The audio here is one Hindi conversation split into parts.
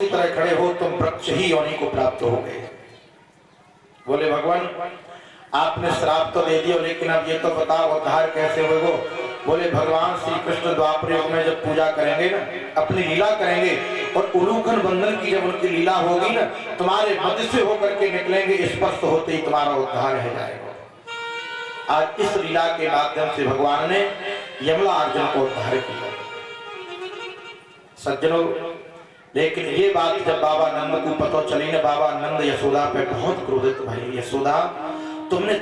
की तरह खड़े हो, तुम वृक्ष ही योनि को प्राप्त हो गए। बोले भगवान आपने श्राप तो दे दिया, लेकिन अब ये तो बताओ उद्धार कैसे होगा। बोले भगवान श्री कृष्ण द्वापर युग में जब पूजा करेंगे ना, अपनी लीला करेंगे और उलूखन बंधन की जब उनकी लीला होगी ना, तुम्हारे मध्य से होकर के निकलेंगे, स्पर्श होते ही तुम्हारा उद्धार हो जाएगा। आज इस लीला के माध्यम से भगवान ने यमला अर्जुन को उद्धार किया। सज्जनों, लेकिन ये बात जब बाबा नंद को पता चली ना, बाबा नंद यशोदा पे बहुत क्रोधित भाई, यशोदा तुमने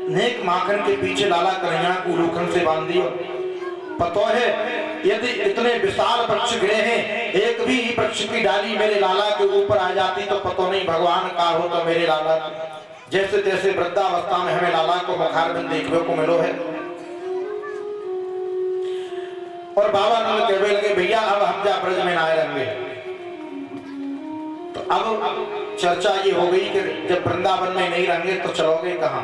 नेक माखन के पीछे लाला कन्हैया को उलूखन से बांध दिया। पता है यदि इतने विशाल वृक्ष गिरे हैं, एक भी वृक्ष की डाली मेरे लाला के ऊपर आ जाती तो पता नहीं भगवान का हो तो मेरे लाला जैसे तैसे वृद्धावस्था में हमें लाला को मुखारबिंद देखने को मिलो है। और बाबा नंद कहने लगे भैया अब हम जा ब्रज में ना रहेंगे। तो अब चर्चा ये हो गई कि जब वृंदावन में नहीं रहेंगे तो चलोगे कहां।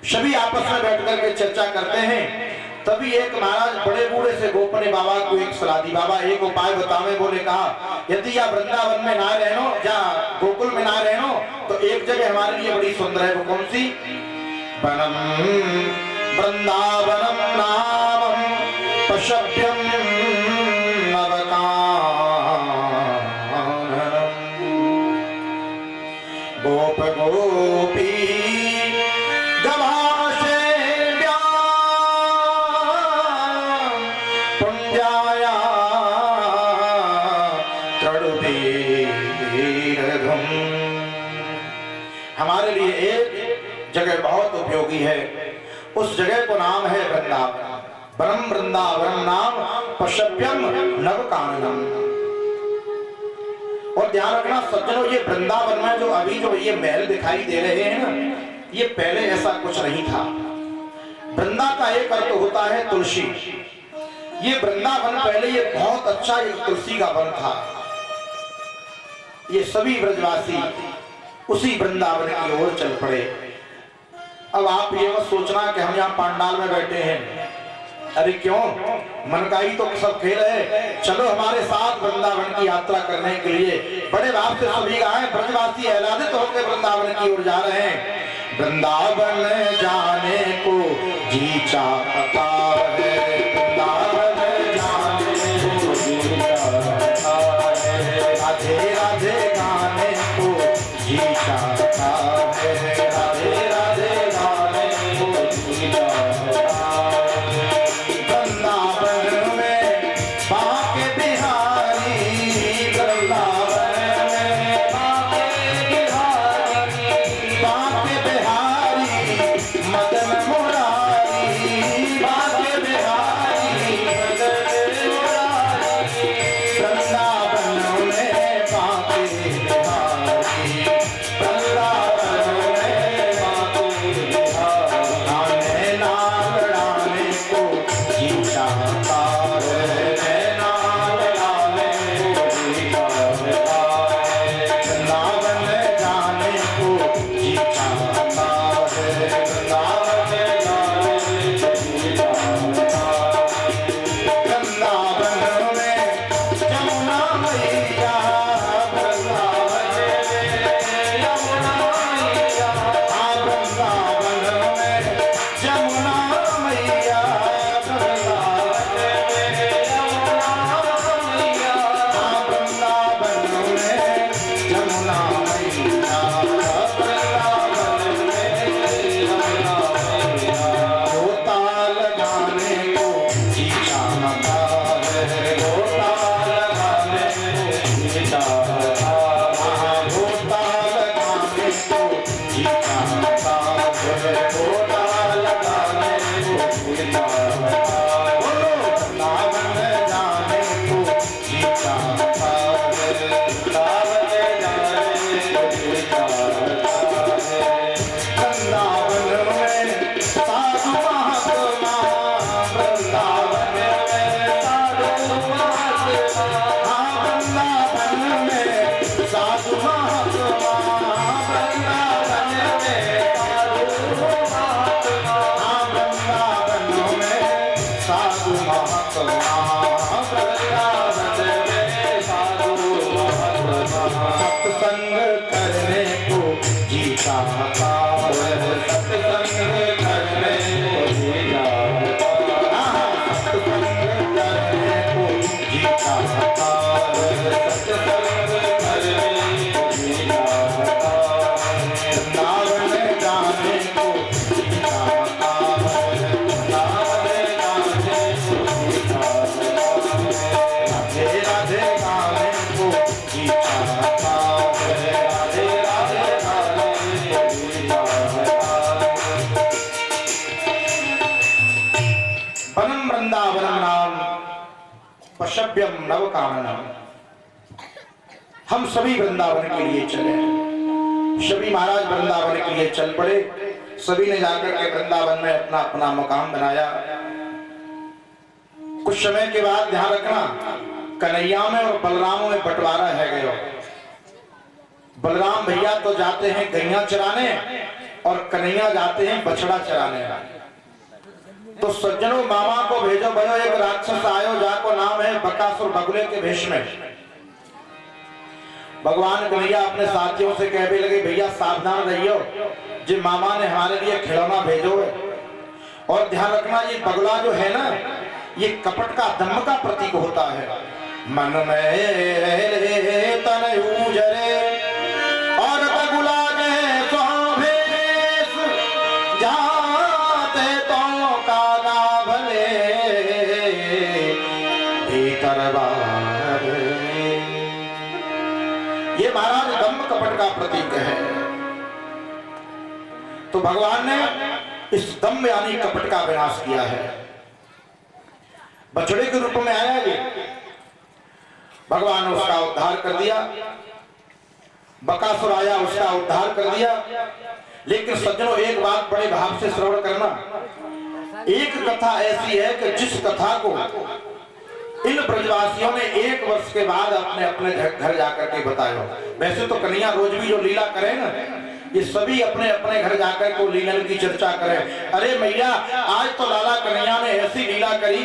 सभी आपस में बैठ करके चर्चा करते हैं। तभी एक महाराज बड़े बूढ़े से गोप ने बाबा को एक सलाह दी, बाबा एक उपाय बतावे। बोले कहा यदि या वृंदावन में ना रहनो या गोकुल में ना रहनो तो एक जगह हमारे लिए बड़ी सुंदर है, वो कौन सी? वनम वृंदावनम नामम पशव्यम गोप गोपी हमारे लिए एक जगह बहुत उपयोगी है, उस जगह को नाम है वृंदावन। परम वृंदावन नाम पशव्यम नवकाननम। और ध्यान रखना सज्जनों, ये वृंदावन में जो अभी जो ये महल दिखाई दे रहे हैं ना, ये पहले ऐसा कुछ नहीं था। वृंदा का एक अर्थ होता है तुलसी। ये वृंदावन पहले ये बहुत अच्छा एक तुलसी का वन था। ये सभी ब्रजवासी उसी वृंदावन की ओर चल पड़े। अब आप ये मत सोचना कि हम यहाँ पांडाल में बैठे हैं। अरे क्यों, मन का ही तो सब खेल है। चलो हमारे साथ वृंदावन की यात्रा करने के लिए बड़े भाव से सभी आए। ब्रजवासी आह्लादित होकर वृंदावन की ओर जा रहे हैं। वृंदावन जाने को जी चाहता है, वृंदावन जाने को जी चाहता है, राधे राधे गाने को जी चाहता है, राधे राधे गाने को जी चाहता है। वृंदावन में बांके बिहारी, वृंदावन में बांके बिहारी, मदन मुरारी, बांके गंतव्यम नव कामनम। हम सभी वृंदावन के लिए चले। सभी महाराज वृंदावन के लिए चल पड़े। सभी ने जाकर के वृंदावन में अपना अपना मकाम बनाया। कुछ समय के बाद ध्यान रखना, कन्हैया में और बलरामों में बंटवारा है गया। बलराम भैया तो जाते हैं गैया चराने और कन्हैया जाते हैं बछड़ा चराने। तो सज्जनों मामा को भेजो भयो, एक राक्षस आयो जाको नाम है बकासुर बगुले के भेष में। भगवान कन्हैया अपने साथियों से कहने लगे, भैया सावधान रहियो, जी मामा ने हमारे लिए खिलौना भेजो है। और ध्यान रखना, ये बगुला जो है ना, ये कपट का दम्भ का प्रतीक होता है। मन में तन उजरे और बगुला के स्वाभेश, जाते तो काला भले भीतर बाहर। ये महाराज दम्भ कपट का प्रतीक है। तो भगवान ने इस दम्भ यानी कपट का विनाश किया है। बछड़े के रूप में आया ये, भगवान ने उसका उद्धार कर दिया। बकासुर आया, उसका उद्धार कर दिया। लेकिन सज्जनों एक बात बड़े भाव से श्रवण करना, एक कथा ऐसी है कि जिस कथा को इन ब्रजवासियों ने 1 वर्ष के बाद अपने अपने घर जाकर के बताया। वैसे तो कन्हैया रोज भी जो लीला करे ना, ये सभी अपने अपने घर जाकर को लीलन की चर्चा करें। अरे मैया, आज तो लाला कन्हैया ने ऐसी लीला करी,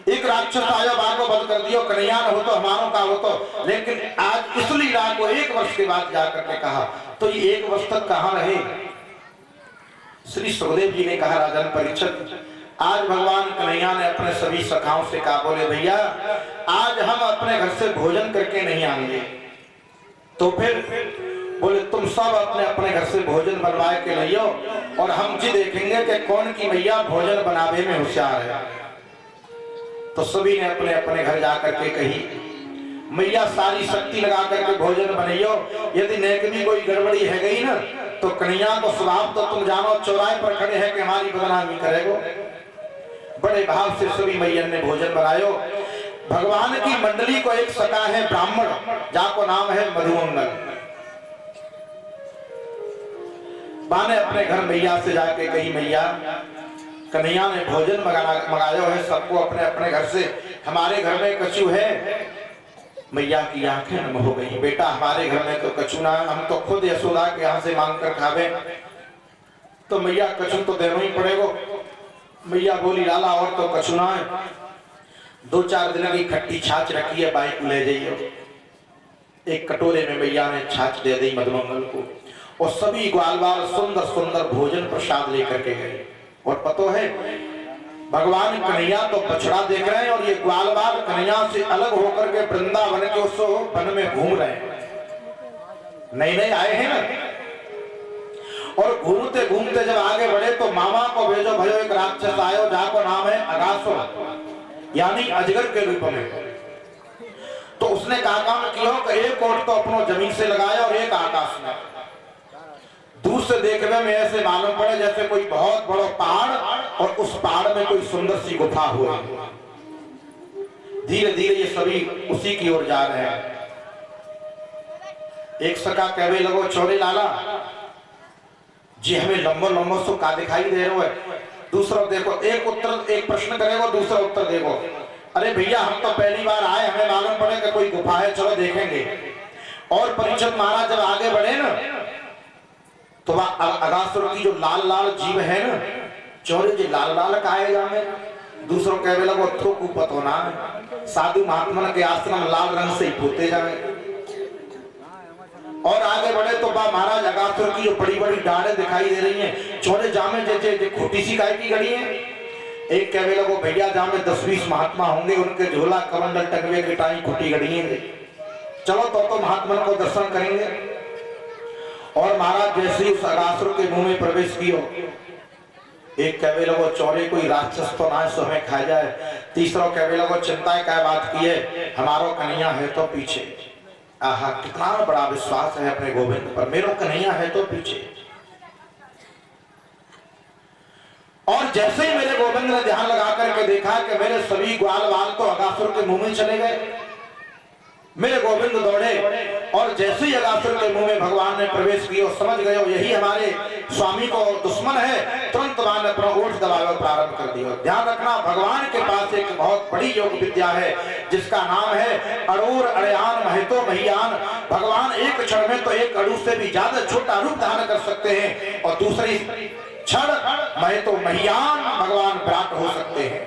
एक राक्षस आया बाघ को बंद कर दियो, कन्हैया न हो तो हमारों का हो तो। लेकिन आज इस लीला को 1 वर्ष के बाद जाकर के कहा, तो ये 1 वर्ष तक कहां रहे? श्री सुखदेव जी ने कहा, राजन परीक्षित, आज भगवान कन्हैया ने अपने सभी सखाओं से कहा, बोले भैया आज हम अपने घर से भोजन करके नहीं आएंगे। तो फिर बोले तुम सब अपने अपने घर से भोजन बनवाए के लियो, और हम जी देखेंगे कि कौन की मैया भोजन बनावे में होशियार है। तो सभी ने अपने अपने घर जाकर के कही, मैया सारी शक्ति लगा करके भोजन बनाइयो, यदि नेक में कोई गड़बड़ी है गई ना, तो कन्हैया को स्वभाव तो तुम जानो, चौराहे पर खड़े हैं कि हमारी बदनामी करेगो। बड़े भाव से सभी मैयन ने भोजन बनायो। भगवान की मंडली को एक सखा है ब्राह्मण, जाको नाम है मधुमंगल। बाने अपने घर मैया से जाके कही, मैया कन्हैया ने भोजन मंगाया है सबको अपने अपने घर से, हमारे घर में कछू है। मैया की आंखें नम हो गई, बेटा हमारे घर में तो कछू ना, हम तो खुद यशोदा के यहाँ से मांग कर खावे। तो मैया कछू तो देना ही पड़ेगा। मैया बोली, लाला और तो कछू ना है, 2-4 दिन की खट्टी छाछ रखी है, बाइक ले जाइए। एक कटोरे में मैया ने छाछ दे दी मधुमंगल को, और सभी ग्वाल बाल सुंदर सुंदर भोजन प्रसाद लेकर के गए। और पतो है भगवान कन्हैया तो बछड़ा देख रहे हैं, और ये ग्वाल बाल कन्हैया से अलग होकर के वृंदावन के उस वन में घूम रहे हैं। नए नए आए हैं ना, और घूमते घूमते जब आगे बढ़े तो मामा को भेजो भयो, एक राक्षस आयो जाको नाम है अगासुर, यानी अजगर के रूप में। तो उसने कहा काम किया कि एक ओट तो अपनो जमीन से लगाया और एक आकाश में। दूर से देखने में ऐसे मालूम पड़े जैसे कोई बहुत बड़ा पहाड़, और उस पहाड़ में कोई सुंदर सी गुफा हुई। धीरे धीरे ये सभी उसी की ओर जा रहे हैं। एक सका कहने लगो, चोरे लाला जी हमें लंबो लंबो सो का दिखाई दे रहा है। दूसरा देखो, एक उत्तर एक प्रश्न करेगा, दूसरा उत्तर देखो। अरे भैया हम तो पहली बार आए, हमें मालूम पड़े कि कोई गुफा है, चलो देखेंगे। और परीक्षित महाराज जब आगे बढ़े ना, तो अगासुर की जो लाल लाल जीव है ना, चोरे जी लाल लाल काएगा में। दूसरों कहने लगो, थोक ऊपर होना है, साधु महात्मा के आश्रम लाल रंग से ही पोते जाए। और आगे बढ़े तो महाराज अगासुर की जो बड़ी बड़ी डाढ़े दिखाई दे रही हैं, छोटे जामे जैसे खोटी सी गाय की गड़ी है। एक कहने लगो, भैया जामे 10-20 महात्मा होंगे, उनके झोला कमंडल टकवे की टाई खोटी गड़ी है, चलो तो महात्मा को दर्शन करेंगे। और महाराज जैसे ही उस अगासुर के मुंह में प्रवेश किया, एक कहने लगो, चौरे कोई राक्षस तो ना सो हमें खा जाए। तीसरा कहने लगो, चिंता क्या बात की है, हमारो कन्हैया है तो पीछे। आहा, कितना बड़ा विश्वास है अपने गोविंद पर, मेरो कन्हैया है तो पीछे। और जैसे ही मेरे गोविंद ने ध्यान लगा करके देखा कि मेरे सभी ग्वाल वाल तो अगासुर के मुंह में चले गए, मेरे गोविंद दौड़े और जैसे ही अगासुर के मुंह में भगवान ने प्रवेश किया, समझ गए यही हमारे स्वामी को दुश्मन है, तुरंत भगवान ने अपना ओठ दबाना प्रारंभ कर दिया। ध्यान रखना, भगवान के पास एक बहुत बड़ी योग विद्या है जिसका नाम है अड़ूर अड़यान महतो महियान। भगवान एक क्षण में तो एक अड़ू से भी ज्यादा छोटा रूप धारण कर सकते हैं और दूसरी क्षण महतो महियान भगवान विराट हो सकते हैं।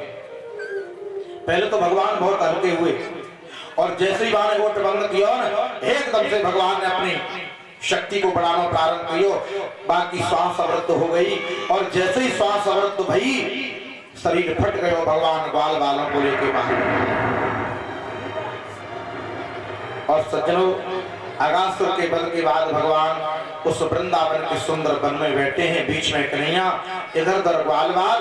पहले तो भगवान बहुत हल्के हुए और जैसे ही बाण ओठ बंद किया ना, एकदम से भगवान ने अपनी शक्ति को बढ़ाना प्रारंभ किया, बाकी श्वास अवरुद्ध हो गई और जैसे ही श्वास अवरुद्ध भई शरीर फट गए और भगवान ग्वाल वालों को लेके बाहर। और सज्जनों, अगासुर के बल के बाद भगवान उस वृंदावन के सुंदर वन में बैठे हैं, बीच में कन्हैया, इधर उधर ग्वाल वाल,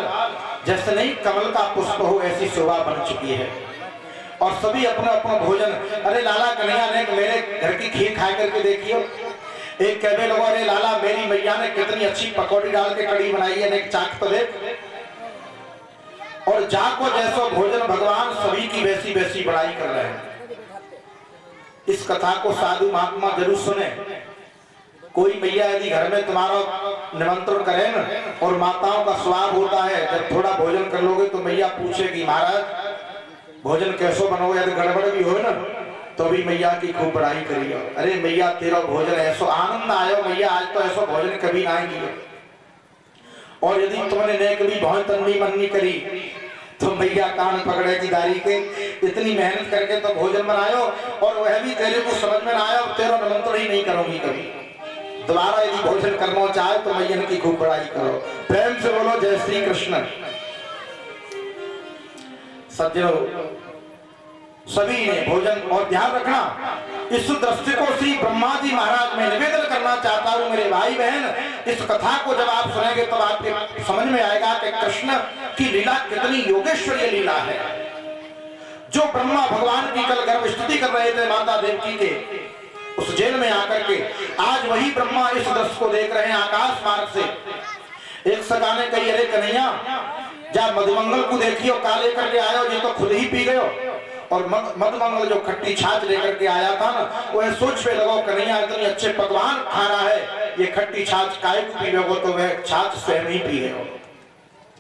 जैसे नहीं कमल का पुष्प हो ऐसी शोभा बन चुकी है। और सभी अपना अपना भोजन, अरे लाला कन्हैया ने मेरे घर की खीर खा करके देखियो। एक कहने लोगों, अरे लाला मेरी मैया ने कितनी अच्छी पकौड़ी डाल के कड़ी बनाई है, एक चाक तो देख। और जाको जैसो भोजन भगवान सभी की वैसी वैसी बड़ाई कर रहे हैं। इस कथा को साधु महात्मा जरूर सुने। कोई मैया यदि घर में तुम्हारा निमंत्रण करे न, और माताओं का स्वभाव होता है जब थोड़ा भोजन कर लोगे तो मैया पूछेगी महाराज भोजन कैसो बनोगे, यदि गड़बड़ भी हो ना तो भी मैया की खूब बड़ाई करियो। अरे मैया तेरा भोजन ऐसो आनंद आयो, मैया आज तो ऐसो भोजन कभी ना आएगी। और यदि तुमने ने कभी बहुत तन्नी मन्नी करी तो मैया कान पकड़ेगी दारी के, इतनी मेहनत करके तो भोजन बनायो और वह भी तेरे को समझ में ना आया, तेरा निमंत्रण ही नहीं करूंगी कभी। दोबारा यदि भोजन करना चाहे तो मैया की खूब बड़ाई करो। प्रेम से बोलो जय श्री कृष्ण। सज्जनों, सभी ने भोजन, और ध्यान रखना इस दृष्टि को श्री ब्रह्मा जी महाराज में निवेदन करना चाहता हूं मेरे भाई बहन। इस कथा को जब आप सुनेंगे तब आपके समझ में आएगा कि कृष्ण की लीला कितनी योगेश्वरीय लीला है। जो ब्रह्मा भगवान की कल गर्भ स्तुति कर रहे थे माता देवकी के उस जेल में आकर के, आज वही ब्रह्मा इस दृश्य को देख रहे हैं आकाश मार्ग से। एक सगा ने कही, अरे कन्हैया जा मधुमंगल को देखियो, काले करके आयो, ये तो खुद ही पी गयो। और मधुमंगल जो खट्टी छाछ लेकर के आया था ना, वह सोच पे लगो कन्हैया इतनी अच्छे पकवान खा रहा है, ये खट्टी छाछ काहे को पी गयो, तो वह छाछ स्वयं ही पी गयो।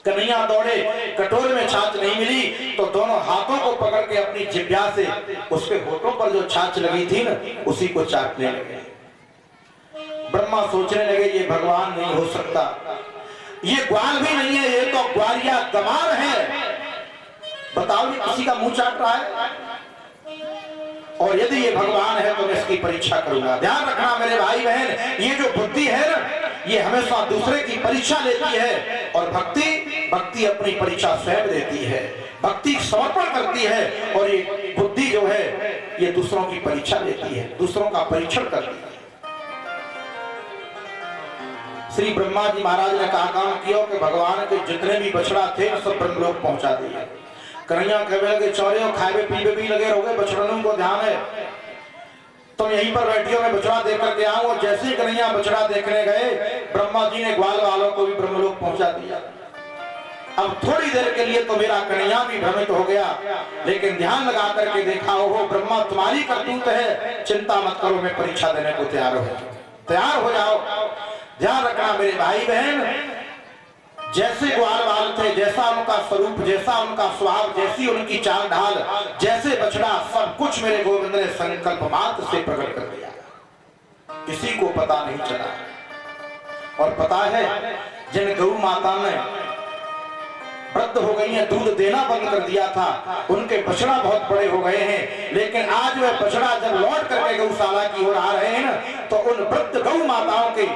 कन्हैया दौड़े, कटोरे में छाछ नहीं मिली तो दोनों हाथों को पकड़ के अपनी जिह्वा से उसके होठों पर जो छाछ लगी थी ना उसी को चाटने लगे। ब्रह्मा सोचने लगे ये भगवान नहीं हो सकता, ये ग्वाल भी नहीं है, ये तो ग्वालिया गमार है। बताओ ये किसी का मुंह चाट रहा है, और यदि ये भगवान है तो मैं इसकी परीक्षा करूंगा। ध्यान रखना मेरे भाई बहन, ये जो बुद्धि है ना ये हमेशा दूसरे की परीक्षा लेती है, और भक्ति अपनी परीक्षा स्वयं देती है, भक्ति समर्पण करती है। और ये बुद्धि जो है ये दूसरों की परीक्षा लेती है, दूसरों का परीक्षण करती है। श्री ब्रह्मा जी महाराज ने कहा काम किया कि भगवान के जितने भी बछड़ा थे सब ब्रह्मलोक पहुंचा दिए। कन्हैया कहने लगे चौरे और खाए पीवे भी लगे रहोगे, बछड़ों को ध्यान है, तुम यहीं पर बैठियो, मैं बछड़ा देख करके आऊं। और जैसे ही कन्हैया बछड़ा देखने गए, ब्रह्मा जी ने ग्वाल वालों को भी ब्रह्मलोक पहुंचा दिया। अब थोड़ी देर के लिए तो मेरा कन्हैया भी भ्रमित हो गया, लेकिन ध्यान लगा करके देखा, ओहो ब्रह्मा तुम्हारी करतूत है, चिंता मत करो, मैं परीक्षा देने को तैयार हो जाओ। ध्यान रखना मेरे भाई बहन, जैसे ग्वाल वाल थे, जैसा उनका स्वरूप, जैसा उनका स्वभाव, जैसी उनकी चाल ढाल, जैसे बछड़ा, सब कुछ मेरे गोविंद ने संकल्प मात्र से प्रकट कर दिया, किसी को पता नहीं चला। और पता है जिन गौ माता ने वृद्ध हो गई हैं, दूध देना बंद कर दिया था, उनके बछड़ा बहुत बड़े हो गए हैं, लेकिन आज वह बछड़ा जब लौट करके गौशाला की ओर आ रहे हैं ना, तो उन वृद्ध गौ माताओं के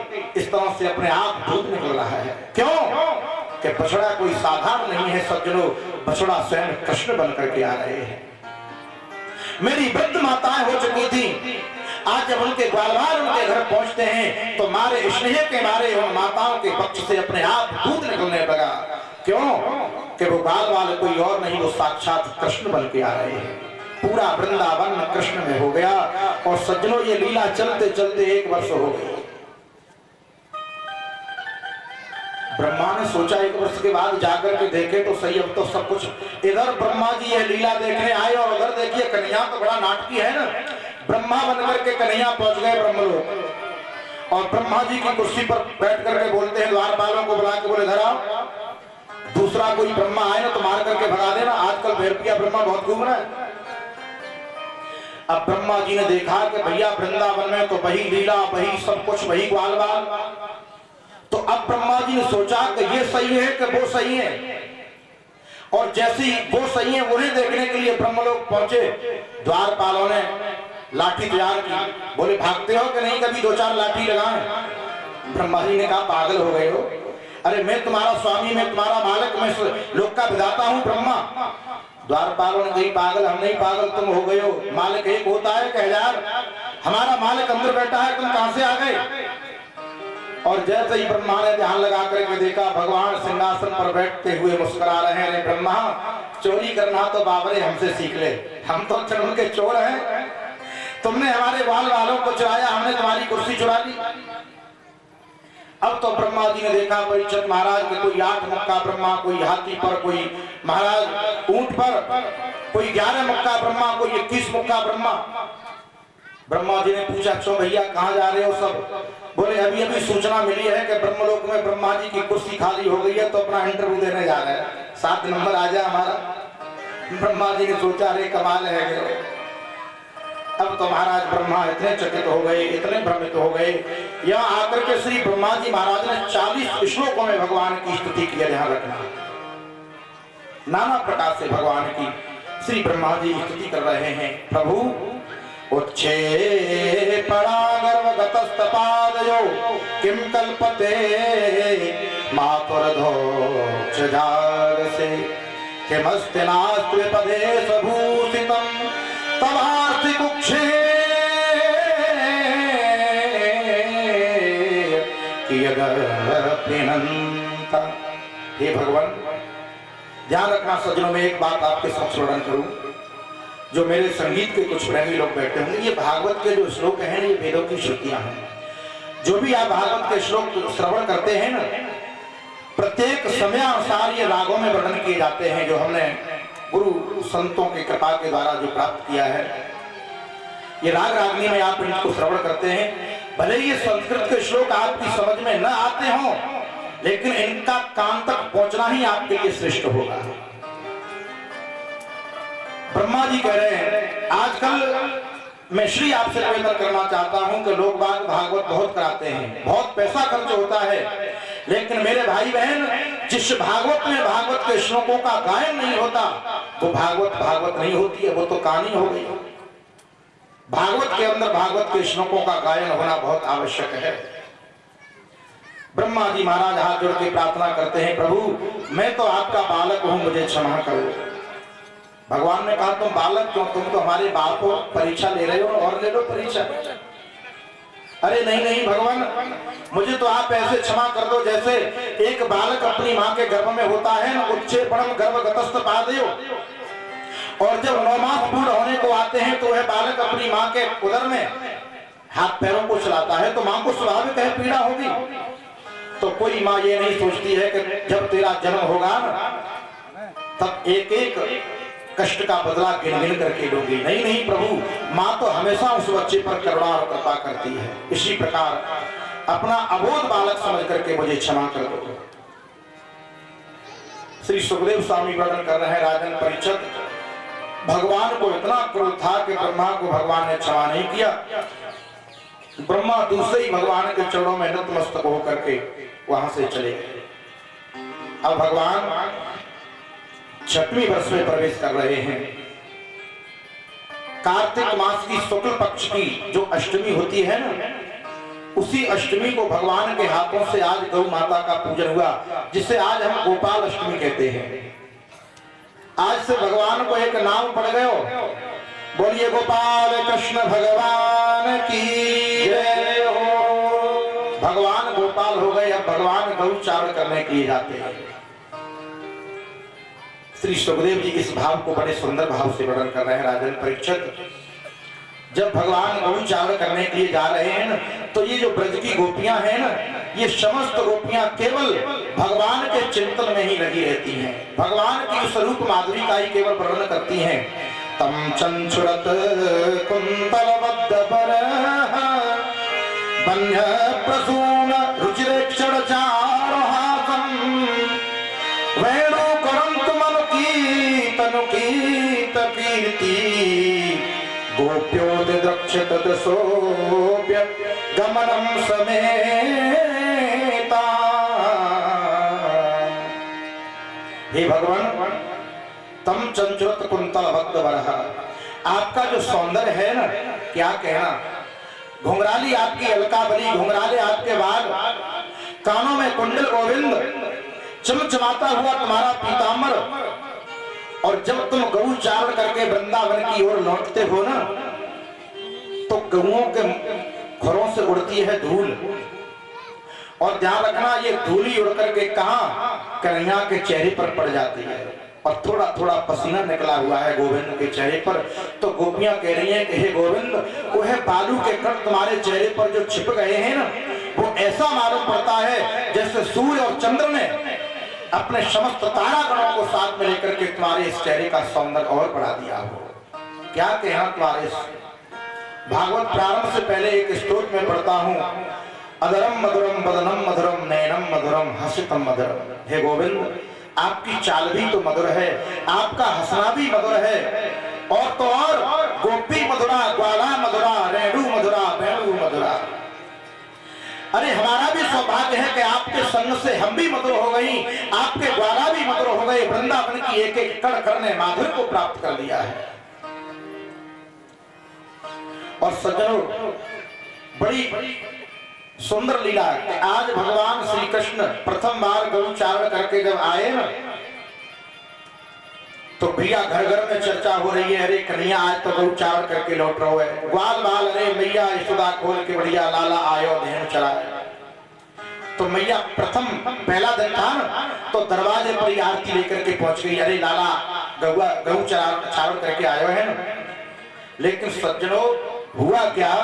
इस तरह से अपने आप दूध निकल रहा है। क्यों कि बछड़ा कोई साधारण नहीं है सज्जनों, बछड़ा स्वयं कृष्ण बन करके आ रहे हैं। मेरी वृद्ध माताएं हो चुकी थी, आज जब उनके ग्वालवाल उनके घर पहुंचते हैं तो मारे स्नेह के मारे उन माताओं के पक्ष से अपने आप दूध निकलने लगा। क्यों कि वो ग्वालवाल कोई और नहीं, वो साक्षात कृष्ण बन के आ रहे हैं। पूरा वृंदावन कृष्ण में हो गया। और सज्जनों ये लीला चलते चलते 1 वर्ष हो गई। ब्रह्मा ने सोचा 1 वर्ष के बाद जाकर के देखे तो सही, अब तो सब कुछ। इधर ब्रह्मा जी यह लीला देखने आए और उधर देखिए कन्हैया तो बड़ा नाटकी है ना। ब्रह्मा बनकर के कन्हैया पहुंच गए ब्रह्मलोक और ब्रह्मा जी की कुर्सी पर बैठ करके बोलते हैं द्वारपालों को बुला के, बोले इधर आओ, दूसरा कोई ब्रह्मा आए ना तो मार करके भगा देना, आजकल भैरपिया ब्रह्मा बहुत घूम रहा है। अब ब्रह्मा जी ने देखा कि भैया वृंदावन में तो वही लीला, वही सब कुछ, वही ग्वाल बाल। तो अब ब्रह्मा जी ने सोचा कि ये सही है कि वो सही है, और जैसी वो सही है उन्हें देखने के लिए ब्रह्मलोक पहुंचे। द्वारपालों ने लाठी तैयार की, बोले भागते हो कि नहीं, कभी 2-4 लाठी लगाएं। ब्रह्मा जी ने कहा पागल हो गए हो, अरे मैं तुम्हारा स्वामी, मैं तुम्हारा मालिक, मैं लोक का विधाता हूं ब्रह्मा। द्वारपालों ने कही पागल हम नहीं, पागल तुम हो गए हो, मालिक एक होता है कि 1000। हमारा मालिक अंदर बैठा है, तुम कहां से आ गए। और जैसे ही ब्रह्मा ने ध्यान लगा करके देखा भगवान सिंहासन पर बैठते हुए मुस्कुरा रहे हैं। ब्रह्मा चोरी करना तो बाबरे हमसे सीख ले, हम तो जन्म के चोर हैं, तुमने हमारे बाल वालों को चुराया, हमने तुम्हारी कुर्सी चुरा ली। अब तो ब्रह्मा जी ने देखा परीक्षित महाराज के कोई 8 मुक्का ब्रह्मा, कोई हाथी पर, कोई महाराज ऊंट पर, कोई 11 मुक्का ब्रह्मा, कोई 21 मुक्का ब्रह्मा। ब्रह्मा जी ने पूछा क्यों भैया कहाँ जा रहे हो सब। बोले अभी अभी सूचना मिली है कि ब्रह्मलोक में ब्रह्मा जी की कुर्सी खाली हो गई है, तो अपना इंटरव्यू देने जा रहे हैं, 7 नंबर आ जाए हमारा। ब्रह्मा जी ने सोचा अरे कमाल है। अब तो महाराज ब्रह्मा इतने चकित हो गए, इतने भ्रमित हो गए, यहाँ आकर के श्री ब्रह्मा जी महाराज ने 40 श्लोकों में भगवान की स्तुति की। ध्यान रखना, नाना प्रकार से भगवान की श्री ब्रह्मा जी स्तुति कर रहे हैं। प्रभु उच्चे पड़ा गर्भगतस्तपादयो किम कल्पते मातुरधोक्ष जागसे किमस्ति नास्ति पदे सभूषितम् तवास्ति कुक्षे कियदप्यनन्ता। हे भगवान, ध्यान रखना सज्जनों, में एक बात आपके समक्ष वर्णन करूं, जो मेरे संगीत के कुछ प्रेमी लोग बैठे होंगे, ये भागवत के जो श्लोक हैं ये वेदों की श्रुतियां हैं। जो भी आप भागवत के श्लोक श्रवण करते हैं ना, प्रत्येक समय अनुसार ये रागों में वर्णन किए जाते हैं, जो हमने गुरु संतों की कृपा के द्वारा जो प्राप्त किया है। ये राग रागनी में आप इनको श्रवण करते हैं, भले ये संस्कृत के श्लोक आपकी समझ में न आते हों, लेकिन इनका कान तक पहुंचना ही आपके लिए श्रेष्ठ होगा। ब्रह्मा जी कह रहे हैं आजकल मैं श्री आपसे निवेदन करना चाहता हूं कि लोग बाग भागवत बहुत कराते हैं, बहुत पैसा खर्च होता है, लेकिन मेरे भाई बहन जिस भागवत में भागवत के श्लोकों का गायन नहीं होता वो भागवत नहीं होती है, वो तो कहानी हो गई। भागवत के अंदर भागवत के श्लोकों का गायन होना बहुत आवश्यक है। ब्रह्मा जी महाराज हाथ जोड़ के प्रार्थना करते हैं, प्रभु मैं तो आपका बालक हूं, मुझे क्षमा करो। भगवान ने कहा तुम बालक क्यों, तुम तो हमारे बाप हो, परीक्षा ले रहे हो, और ले लो परीक्षा। अरे नहीं नहीं भगवान, मुझे तो आप ऐसे क्षमा कर दो जैसे एक बालक अपनी माँ के गर्भ में होता है ना, उच्चे परम गर्भगतस्थ पादेयो, और जब 9 मास पूर्ण होने को आते हैं तो वह बालक अपनी माँ के उदर में हाथ पैरों को चलाता है, तो माँ को स्वाभाविक है पीड़ा होगी। तो कोई माँ ये नहीं सोचती है कि जब तेरा जन्म होगा ना तब एक एक कष्ट का बदला गिन गिन करके लोगी। नहीं नहीं प्रभु, माँ तो हमेशा उस बच्चे पर करुणा और कृपा करती है। इसी प्रकार अपना अबोध बालक समझ करके मुझे क्षमा कर दो। श्री सुखदेव स्वामी वर्णन कर रहे हैं, राजन परीक्षित, भगवान को इतना क्रोध था कि ब्रह्मा को भगवान ने क्षमा नहीं किया। ब्रह्मा दूसरे ही भगवान के चरणों में नतमस्तक होकर के वहां से चले गए। अब भगवान 6वें वर्ष में प्रवेश कर रहे हैं। कार्तिक मास की शुक्ल पक्ष की जो अष्टमी होती है ना, उसी अष्टमी को भगवान के हाथों से आज गौ माता का पूजन हुआ, जिसे आज हम गोपाल अष्टमी कहते हैं। आज से भगवान को एक नाम पड़ गया। बोलिए गोपाल कृष्ण भगवान की जय हो। भगवान गोपाल हो गए, अब भगवान गौ चारण करने के लिए जाते हैं। श्री सुखदेव जी इस भाव को बड़े सुंदर भाव से वर्णन कर रहे हैं। राजन परीक्षित, जब भगवान गौचारण करने के लिए जा रहे हैं ना, तो ये जो ब्रज की गोपियां हैं ना, ये समस्त गोपियां केवल भगवान के चिंतन में ही लगी रहती हैं, भगवान की स्वरूप माधुरी का ही केवल वर्णन करती हैं। तम चंचुरत कुंतलबद्ध बरह बन्य प्रसून रुचिरेक्षण चारुहासम वेणु करंत मन कीर्तन कीर्त कीर्ति गोप्योद द्रक्षत दशोप्य गमनम समेता। हे भगवान, तम चंचुरत कुंतल भक्त बरह, आपका जो सौंदर्य है ना, क्या कहना। घुंघराली आपकी अलकावली, घुंघराले आपके बाल, कानों में कुंडल गोविंद, चमचमाता हुआ तुम्हारा पीतांबर, और जब तुम गौचारण करके वृंदावन की ओर लौटते हो ना, तो गऊओं के घरों से उड़ती है धूल, और ध्यान रखना ये धूली उड़ करके कहां, कन्हैया के चेहरे पर पड़ जाती है, और थोड़ा थोड़ा पसीना निकला हुआ है गोविंद के चेहरे पर। तो गोपियां कह रही हैं कि हे गोविंद, वो है बालू के कण तुम्हारे चेहरे पर जो छिप गए हैं ना, वो ऐसा मालूम पड़ता है जैसे सूर्य और चंद्र ने अपने समस्त तारागणों को साथ में लेकर के तुम्हारे इस चेहरे का सौंदर्य और बढ़ा दिया हो। क्या कहना तुम्हारे भागवत प्रारंभ से पहले एक स्तोत्र में पढ़ता हूं, अधरम मधुरम बदनम मधुरम नयनम मधुरम हसितम मधुरम। हे गोविंद, आपकी चाल भी तो मधुर है, आपका हंसना भी मधुर है, और तो और गोपी मधुरा, ग्वाला मधुरा, रेणु मधुरा, वेणु मधुरा। अरे हमारा भी सौभाग्य है कि आपके संग से हम भी मधुर हो गई, आपके ग्वाला भी मधुर हो गए, वृंदावन की एक एक कण कण ने माधुर्य को प्राप्त कर लिया है। और सज्जनों, बड़ी सुंदर लीला है। आज भगवान श्री कृष्ण प्रथम बार गौचारण करके जब आए ना, तो भैया घर घर में चर्चा हो रही है, अरे कन्हैया आज तो गौचारण करके लौट रहा है, ग्वाल बाल अरे मैया यशोदा खोल के बढ़िया लाला आयो धेनु चलाए। तो मैया प्रथम पहला दिन था ना, तो दरवाजे पर ही आरती लेकर के पहुंच गई, अरे लाला गौचारण करके आयो है ना। लेकिन सज्जनों, हुआ क्या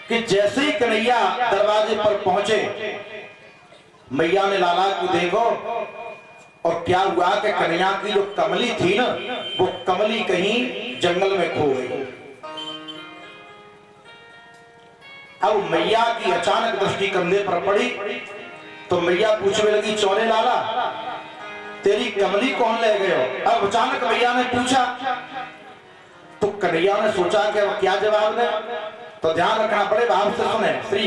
कि जैसे ही कन्हैया दरवाजे पर पहुंचे, मैया ने लाला को देखो, और क्या हुआ कि कन्हैया की जो कमली थी ना, वो कमली कहीं जंगल में खो गई। अब मैया की अचानक दृष्टि कंधे पर पड़ी, तो मैया पूछने लगी, चौरे लाला तेरी कमली कौन ले गए हो? अब अचानक मैया ने पूछा, तो कन्हैया ने सोचा कि अब क्या जवाब दे। तो ध्यान रखना, बड़े भाव से सुने। श्री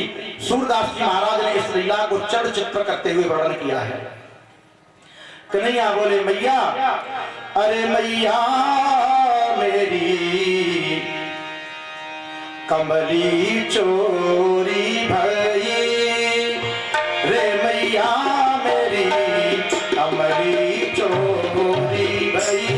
सूरदास जी महाराज ने इस लीला को चढ़ चित्र करते हुए वर्णन किया है। कन्हैया बोले, मैया अरे मैया मेरी कमली चोरी भई, रे मैया मेरी कमली चोरी भई।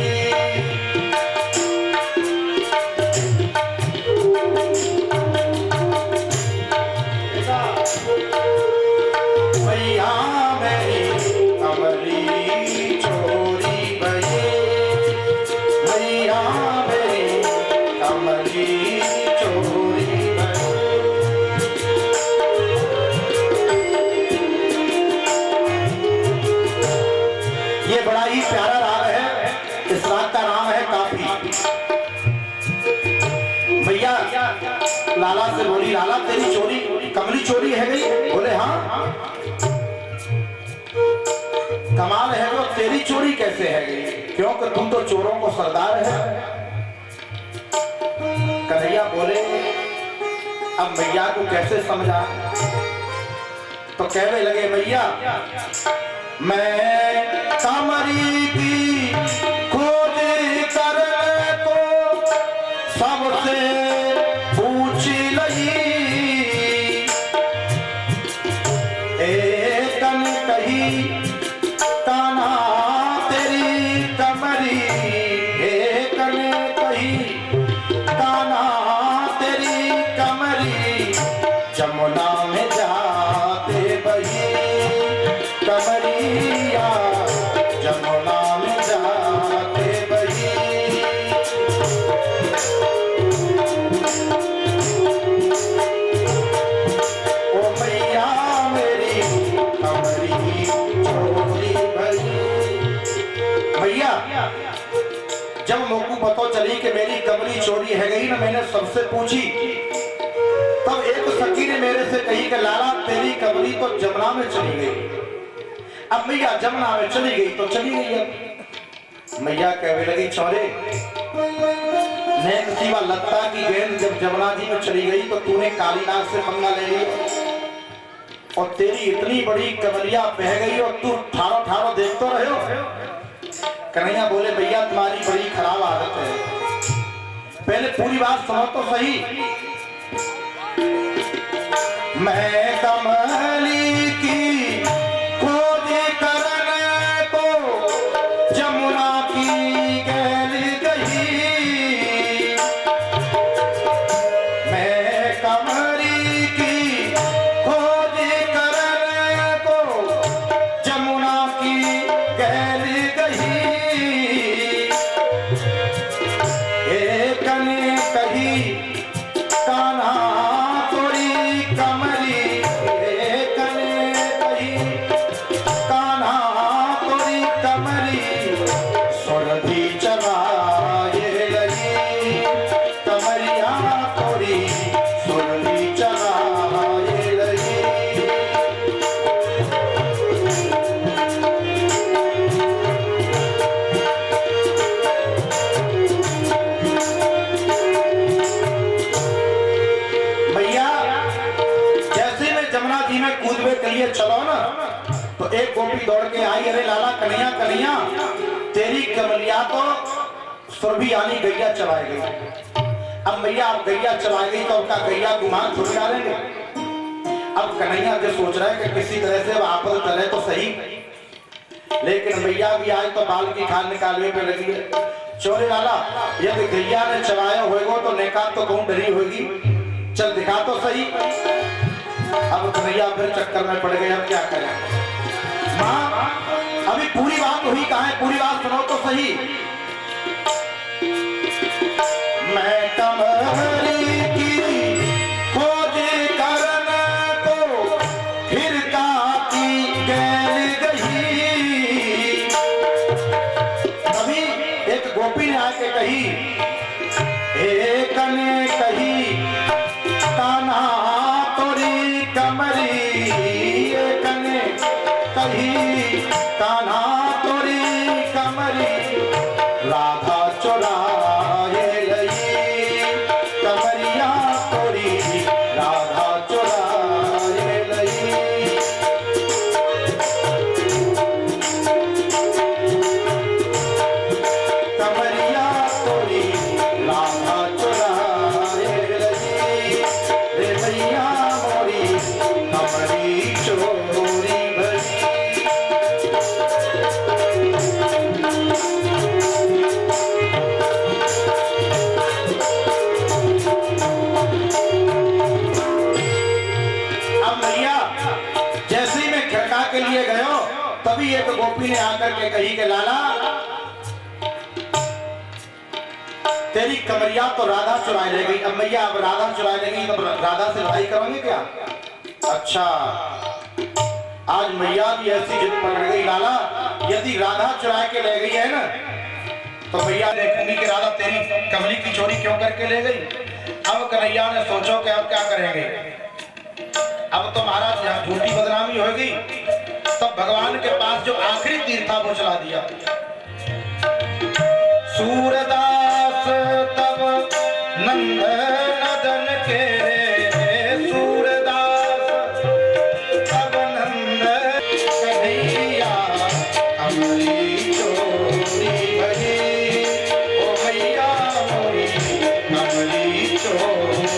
लाला से बोली, लाला तेरी चोरी कमली चोरी है गई? बोले हाँ। कमाल है, वो तेरी चोरी कैसे है गई? क्योंकि तुम तो चोरों को सरदार है। कन्हैया बोले, अब मैया को कैसे समझा? तो कहने लगे, मैया मैं कमरी की खोज करने को सबसे जमुना में जाते बही कमरिया, जमुना में जाते बही। मैंने सबसे पूछी, तब एक सखी ने मेरे से कही कि लाला तेरी कमली तो जमुना में चली गई। अब मैया जमुना में चली गई तो चली गई। अब मैया कहने लगी चौरे नैन सीवा लत्ता की गेंद जब जमुना जी में चली गई तो तूने काली नाग से पंगा ले लिया और तेरी इतनी बड़ी कमलिया बह गई और तू ठाड़ो ठाड़ो देख तो रहे हो। कन्हैया बोले भैया तुम्हारी बड़ी खराब आदत है, पहले पूरी बात सुनो तो सही। मैं कमली की खोज करने को जमुना की गैल गई, मैं कमली की खोज करने को जमुना की गैल गई। एक ने कही कान्हा तोरी कमली, एक ने कही कान्हा तोरी कमली, सुरभि चलाए लगी कमलिया तोरी सुरभि चलाए लगी। जमुना जी में कूदवे के लिए चलो ना तो एक गोपी दौड़ के आई, अरे लाला कन्हैया कन्हैया तेरी कमलिया तो सुरभि यानी गैया चलाए गई। अब मैया अब गैया चलाए गई तो उनका गैया गुमान छुड़ डालेंगे। अब कन्हैया जो सोच रहे हैं कि किसी तरह से आपस चले तो सही, लेकिन मैया भी आज तो बाल की खाल निकालने पे लगी है। चोरे लाला यदि गैया ने चलाया होगा तो नेकात तो कौन डरी होगी, चल दिखा तो सही। अब कन्हैया फिर चक्कर में पड़ गए, अब क्या करें। माँ अभी पूरी बात हुई कहाँ है, पूरी बात सुनो तो सही। मैं कमली की खोज करने को फिर काती गैल गई। अभी एक गोपी ने आके कही, एक ने कही कान्हा तोरी कमली, एक ने कही कान्हा तोरी कमली, राधा चुराए लई कमलिया तोरी राधा चुराए लई। कमलिया तोरी राधा चुराए लई, रे भैया मोरी कमली चोरी भरी। अब भैया जैसे ही मैं खड़का के लिए गयो तभी एक गोपी ने आकर के कही कि लाला तेरी कमरिया तो राधा चुराए ले गई। अब मैया अब राधा चुराए ले गई तो राधा से लड़ाई करोगे क्या? अच्छा आज मैया भी ऐसी जिद पकड़ गई, लाला यदि राधा चुरा के ले गई है ना तो भैया देखूंगी कि राधा तेरी कमली की चोरी क्यों करके ले गई। अब कन्हैया ने सोचो कि अब क्या करेंगे, अब तो महाराज यहाँ झूठी बदनामी होगी। तब भगवान के पास जो आखिरी तीर था वो चला दिया। सूरदास तब नंद नदन के रे, सूरदास तब नंद कन्हैया कमली चोरी भरी, ओ भैया मोरी कमली चोरी